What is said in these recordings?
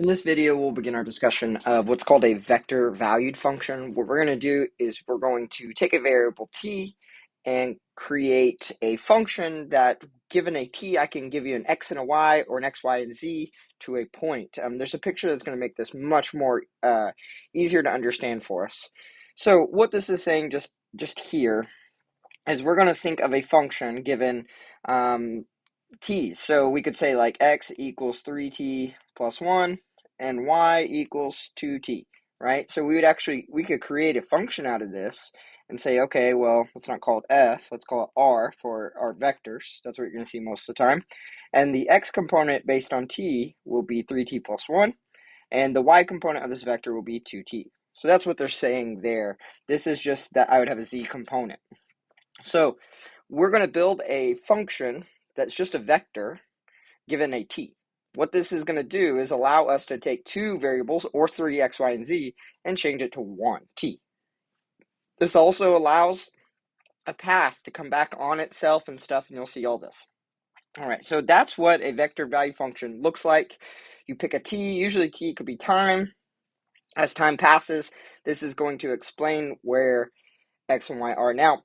In this video, we'll begin our discussion of what's called a vector valued function. What we're going to do is we're going to take a variable t and create a function that, given a t, I can give you an x and a y or an x, y, and z to a point. There's a picture that's going to make this much more easier to understand for us. So what this is saying just here is we're going to think of a function given t. So we could say like x equals 3t plus 1 and y equals 2t, right? So we could create a function out of this and say, okay, well, let's not call it f, let's call it r for our vectors. That's what you're going to see most of the time. And the x component based on t will be 3t plus 1, and the y component of this vector will be 2t. So that's what they're saying there. This is just that I would have a z component. So we're going to build a function that's just a vector given a t. What this is going to do is allow us to take two variables, or three, x, y, and z, and change it to one, t. This also allows a path to come back on itself and stuff, and you'll see all this. All right, so that's what a vector value function looks like. You pick a t, usually t could be time. As time passes, this is going to explain where x and y are. Now,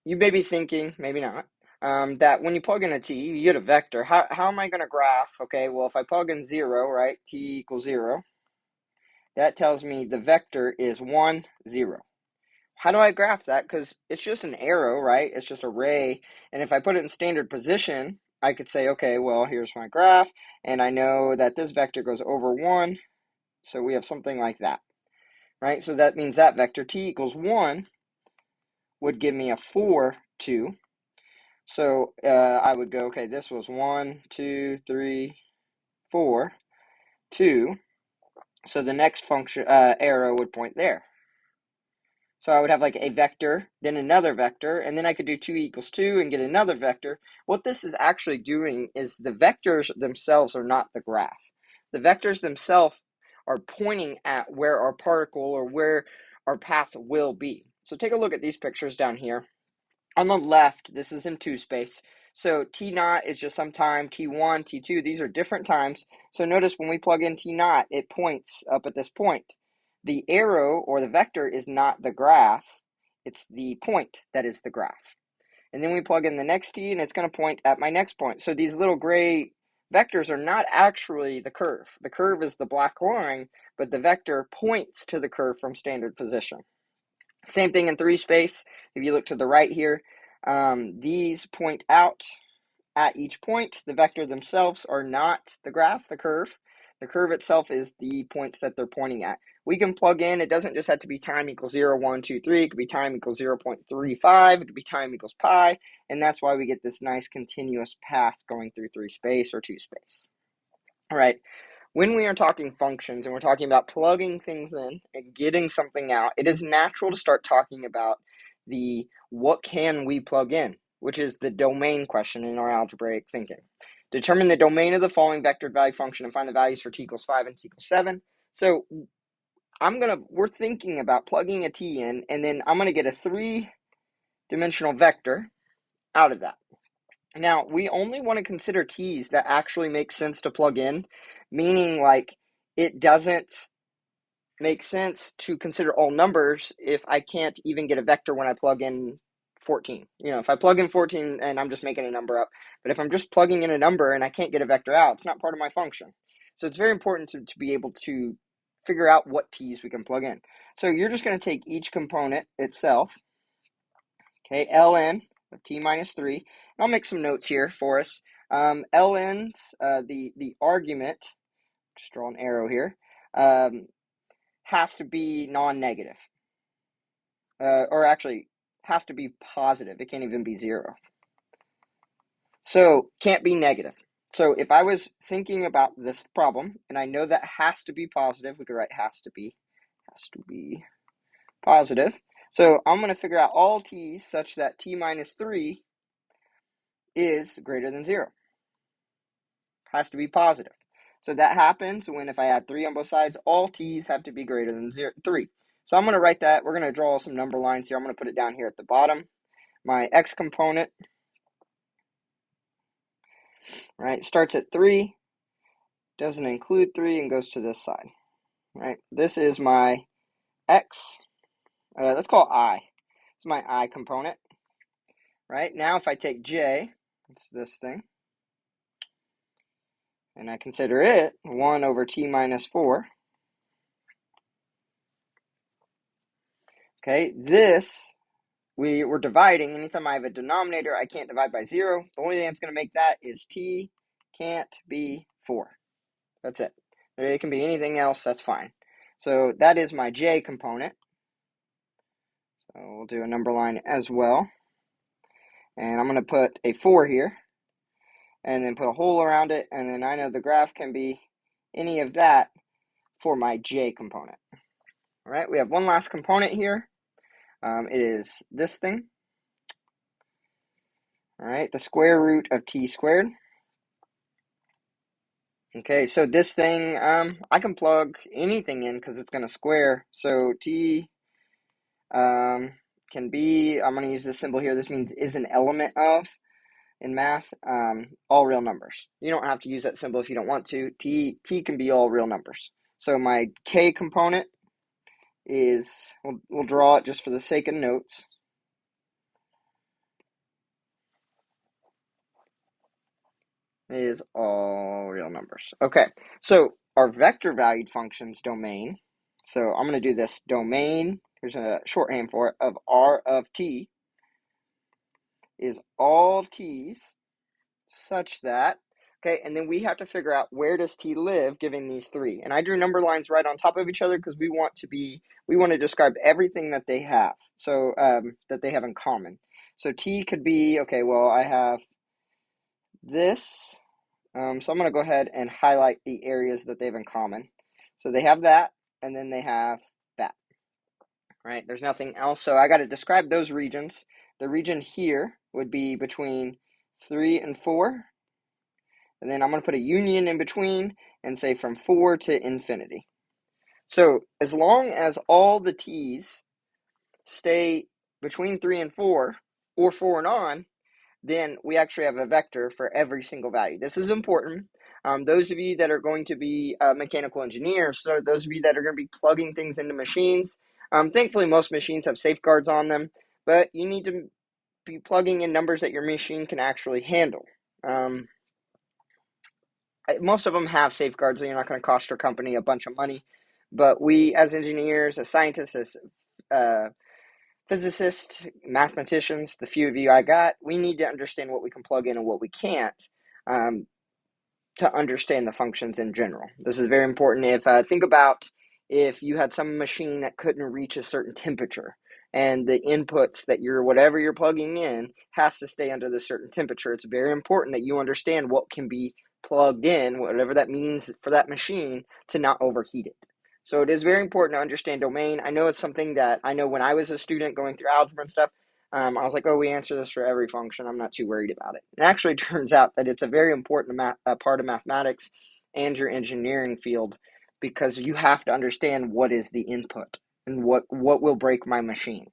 you may be thinking, maybe not, that when you plug in a t, you get a vector. How am I going to graph? Okay, well, if I plug in 0, right, t equals 0, that tells me the vector is 1, 0. How do I graph that? Because it's just an arrow, right? It's just a ray. And if I put it in standard position, I could say, okay, well, here's my graph, and I know that this vector goes over 1, so we have something like that, right? So that means that vector t equals 1 would give me a 4, 2. So I would go, okay, this was 1, 2, 3, 4, 2. So the next function arrow would point there. So I would have like a vector, then another vector, and then I could do 2 equals 2 and get another vector. What this is actually doing is the vectors themselves are not the graph. The vectors themselves are pointing at where our particle or where our path will be. So take a look at these pictures down here. On the left, this is in 2 space. So t naught is just some time, t1, t2, these are different times. So notice when we plug in t naught, it points up at this point. The arrow or the vector is not the graph, it's the point that is the graph. And then we plug in the next t and it's going to point at my next point. So these little gray vectors are not actually the curve. The curve is the black line, but the vector points to the curve from standard position. Same thing in 3 space. If you look to the right here, these point out at each point. The vector themselves are not the graph, the curve. The curve itself is the points that they're pointing at. We can plug in, it doesn't just have to be time equals 0, 1, 2, 3. It could be time equals 0.35. It could be time equals pi. And that's why we get this nice continuous path going through 3 space or 2 space. All right. When we are talking functions and we're talking about plugging things in and getting something out, it is natural to start talking about the what can we plug in, which is the domain question in our algebraic thinking. Determine the domain of the following vector value function and find the values for t equals 5 and t equals 7. So we're thinking about plugging a t in, and then I'm going to get a 3-dimensional vector out of that. Now, we only want to consider t's that actually make sense to plug in, meaning like it doesn't make sense to consider all numbers if I can't even get a vector when I plug in 14. If I plug in 14 and I'm just making a number up, but if I'm just plugging in a number and I can't get a vector out, it's not part of my function. So it's very important to be able to figure out what t's we can plug in. So you're just going to take each component itself, okay, ln of t minus 3. And I'll make some notes here for us. Ln's, the argument, just draw an arrow here, has to be non-negative. Or actually, has to be positive. It can't even be 0. So, can't be negative. So, if I was thinking about this problem, and I know that has to be positive, we could write has to be positive. So, I'm going to figure out all t's such that t minus 3 is greater than 0. Has to be positive. So that happens when if I add 3 on both sides, all t's have to be greater than 3. So I'm going to write that. We're going to draw some number lines here. I'm going to put it down here at the bottom. My x component, right, starts at 3. doesn't include 3 and goes to this side, right? This is my x, let's call it I. It's my I component, right? Now if I take j, it's this thing, and I consider it 1 over t minus 4, okay, this, we're dividing. Anytime I have a denominator, I can't divide by 0. The only thing that's going to make that is t can't be 4. That's it. It can be anything else, that's fine. So that is my j component. So we'll do a number line as well. And I'm going to put a 4 here, and then put a hole around it, and then I know the graph can be any of that for my j component. All right, we have one last component here. It is this thing. All right, the square root of t squared. Okay, so this thing, I can plug anything in because it's going to square. So t can be, I'm going to use this symbol here. This means is an element of, in math, all real numbers. You don't have to use that symbol if you don't want to. T can be all real numbers. So my k component is, we'll draw it just for the sake of notes. Is all real numbers. Okay, so our vector valued functions domain. So I'm going to do this domain, here's a shorthand for it, of R of t is all t's such that, okay, and then we have to figure out where does t live given these 3. And I drew number lines right on top of each other because we want to describe everything that they have, so that they have in common. So t could be, okay, well, I have this, so I'm going to go ahead and highlight the areas that they have in common. So they have that, and then they have that, right? There's nothing else, so I got to describe those regions. The region here would be between 3 and 4, and then I'm going to put a union in between and say from 4 to infinity. So as long as all the t's stay between 3 and 4, or 4 and on, then we actually have a vector for every single value. This is important. Those of you that are going to be mechanical engineers, so those of you that are going to be plugging things into machines, thankfully most machines have safeguards on them, but you need to be plugging in numbers that your machine can actually handle. Most of them have safeguards, and you're not going to cost your company a bunch of money, but we as engineers, as scientists, as physicists, mathematicians, the few of you I got, we need to understand what we can plug in and what we can't, to understand the functions in general. This is very important. Think about if you had some machine that couldn't reach a certain temperature, and the inputs that whatever you're plugging in has to stay under this certain temperature. It's very important that you understand what can be plugged in, whatever that means for that machine, to not overheat it. So it is very important to understand domain. I know it's something that I know when I was a student going through algebra and stuff, I was like, oh, we answer this for every function. I'm not too worried about it. It actually turns out that it's a very important part of mathematics and your engineering field, because you have to understand what is the input and what will break my machine.